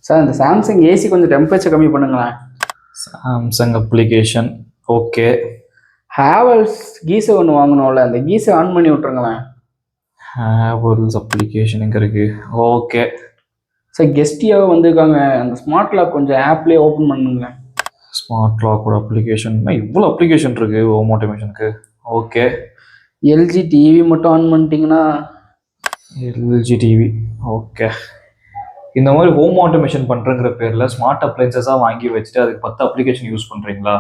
Sir இந்த Samsung AC கொஞ்சம் temperature கம்மி பண்ணுங்களேன். Samsung application okay. ஹேவல்ஸ் கீஸை ஒன்று வாங்கணும்ல, அந்த கீஸை ஆன் பண்ணி விட்ருங்களேன். ஹேவல்ஸ் அப்ளிகேஷன் எங்கே இருக்கு? ஓகே சார் கெஸ்டியாக வந்திருக்காங்க, அந்த ஸ்மார்ட் லாக் கொஞ்சம் ஆப்லேயே ஓப்பன் பண்ணுங்க. ஸ்மார்ட் லாக்கோட அப்ளிகேஷன் இவ்வளோ அப்ளிகேஷன் இருக்குது ஹோம் ஆட்டோமேஷனுக்கு. ஓகே எல்ஜி டிவி மட்டும் ஆன் பண்ணிட்டீங்கன்னா. LG TV okay. இந்த மாதிரி ஹோம் ஆட்டோமேஷன் பண்ணுறங்கிற பேரில் ஸ்மார்ட் அப்ளைன்சஸாக வாங்கி வச்சுட்டு அதுக்கு 10 அப்ளிகேஷன் யூஸ் பண்ணுறீங்களா?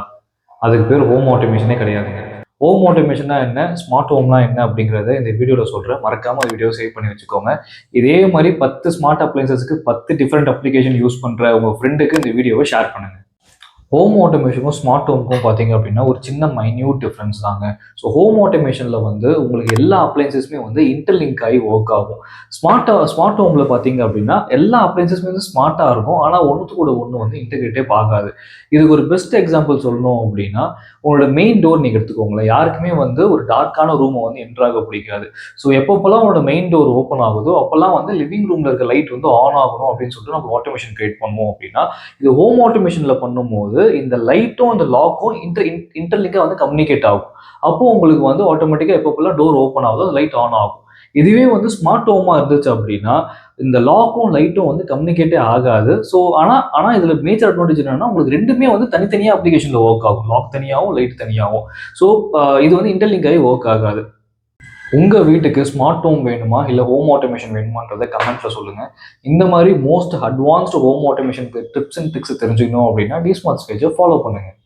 அதுக்கு பேர் ஹோம் ஆட்டோமேஷனே கிடையாதுங்க. ஹோம் ஆட்டோமேஷன்னா என்ன, ஸ்மார்ட் ஹோம்னா என்ன அப்படிங்கிறத இந்த வீடியோவில் சொல்கிறேன். மறக்காமல் வீடியோ சேவ் பண்ணி வச்சுக்கோங்க. இதே மாதிரி 10 ஸ்மார்ட் அப்ளைன்சஸ்க்கு 10 டிஃப்ரெண்ட் அப்ளிகேஷன் யூஸ் பண்ணுற உங்கள் ஃப்ரெண்டுக்கு இந்த வீடியோவை ஷேர் பண்ணுங்கள். ஹோம் ஆட்டோமேஷனுக்கும் ஸ்மார்ட் ஹோமுக்கும் பார்த்தீங்க அப்படின்னா ஒரு சின்ன மைன்யூட் டிஃப்ரென்ஸ் தாங்க. ஸோ ஹோம் ஆட்டோமேஷனில் வந்து உங்களுக்கு எல்லா அப்ளைன்சஸுமே வந்து இன்டர்லிங்க் ஆகி ஒர்க் ஆகும். ஸ்மார்ட் ஹோமில் பார்த்தீங்க அப்படின்னா எல்லா அப்ளைன்சஸுமே வந்து ஸ்மார்ட்டாக இருக்கும், ஆனால் ஒன்றுத்து கூட ஒன்று வந்து இன்டெகிரேட்டே ஆகாது. இதுக்கு ஒரு பெஸ்ட் எக்ஸாம்பிள் சொல்லணும் அப்படின்னா, உங்களோட மெயின் டோர் நீங்கள் எடுத்துக்கோங்களேன். யாருக்குமே வந்து ஒரு டார்க்கான ரூமை வந்து என்ட்ராக பிடிக்காது. ஸோ எப்பப்போல்லாம் உங்களோட மெயின் டோர் ஓப்பன் ஆகுதோ அப்போல்லாம் வந்து லிவிங் ரூமில் இருக்க லைட் வந்து ஆன் ஆகணும் அப்படின்னு சொல்லிட்டு நம்ம ஆட்டோமேஷன் கிரியேட் பண்ணுவோம். அப்படின்னா இது ஹோம் ஆட்டோமேஷனில் பண்ணும்போது இந்த லைட்டும் அந்த லாக்கும் இன்டர்லிங்காக வந்து கம்யூனிகேட் ஆகும். அப்போ உங்களுக்கு வந்து ஆட்டோமேட்டிக்காக எப்பப்போல்லாம் டோர் ஓப்பன் ஆகுதோ லைட் ஆன் ஆகும். இதுவே வந்து ஸ்மார்ட் ஹோமாக இருந்துச்சு அப்படின்னா இந்த லாக்கும் லைட்டும் வந்து கம்யூனிகேட்டே ஆகாது. ஸோ ஆனால் இதில் மேஜர் அட்வான்டேஜ் என்னன்னா உங்களுக்கு ரெண்டுமே வந்து தனித்தனியாக அப்ளிகேஷனில் ஒர்க் ஆகும். லாக் தனியாகவும் லைட் தனியாகவும். ஸோ இது வந்து இன்டர்லிங்க் ஆகி ஒர்க் ஆகாது. உங்கள் வீட்டுக்கு ஸ்மார்ட் ஹோம் வேணுமா இல்லை ஹோம் ஆட்டோமேஷன் வேணுமான்றதை கமெண்ட்டில் சொல்லுங்கள். இந்த மாதிரி மோஸ்ட் அட்வான்ஸ்டு ஹோம் ஆட்டோமேஷனுக்கு டிப்ஸ் அண்ட் ட்ரிக்ஸ் தெரிஞ்சுக்கணும் அப்படின்னா டிஸ்மார்ட் பேஜை ஃபாலோ பண்ணுங்கள்.